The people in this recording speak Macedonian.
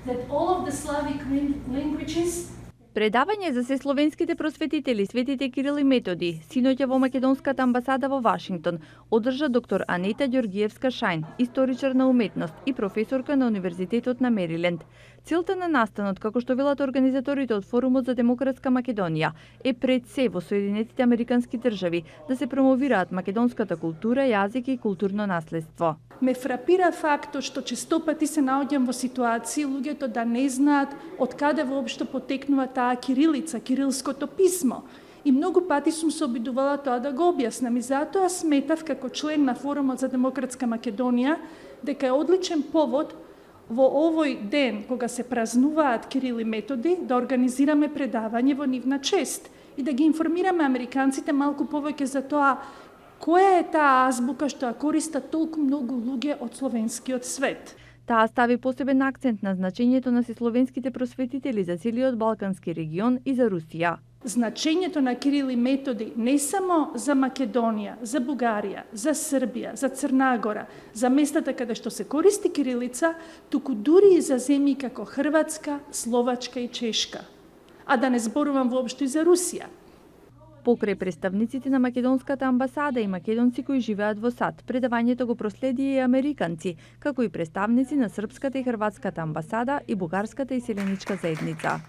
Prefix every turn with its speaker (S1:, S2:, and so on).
S1: that all of the Slavic languages
S2: Предавање за сесловенските просветители Светите Кирил и Методи, синоќа во Македонската амбасада во Вашингтон, одржа доктор Анета Ѓоргиевска-Шајн, историчар на уметност и професорка на Универзитетот на Мериленд. Целта на настанот, како што велат организаторите од Форумот за демократска Македонија, е пред се во Соединетите Американски држави да се промовираат македонската култура, јазик и културно наследство.
S1: ме фрапира фактот што често пати се наоѓам во ситуации луѓето да не знаат од каде воопшто потекнува таа кирилица, кирилското писмо. И многу пати сум се обидувала тоа да го објаснам и затоа сметав како член на Форумот за демократска Македонија дека е одличен повод во овој ден кога се празнуваат Кирил и Методи да организираме предавање во нивна чест и да ги информираме американците малку повеќе за тоа која е таа азбука што ја користат толку многу луѓе од словенскиот свет.
S2: Таа стави посебен акцент на значењето на сесловенските просветители за целиот Балкански регион и за Русија.
S1: Значењето на Кирил и Методи не само за Македонија, за Бугарија, за Србија, за Црна Гора, за местата каде што се користи кирилица, туку дури и за земји како Хрватска, Словачка и Чешка. А да не зборувам воопшто и за Русија.
S2: Покрај представниците на Македонската амбасада и македонци кои живеат во САД, предавањето го проследи и американци, како и представници на Српската и Хрватската амбасада и Бугарската иселеничка заедница.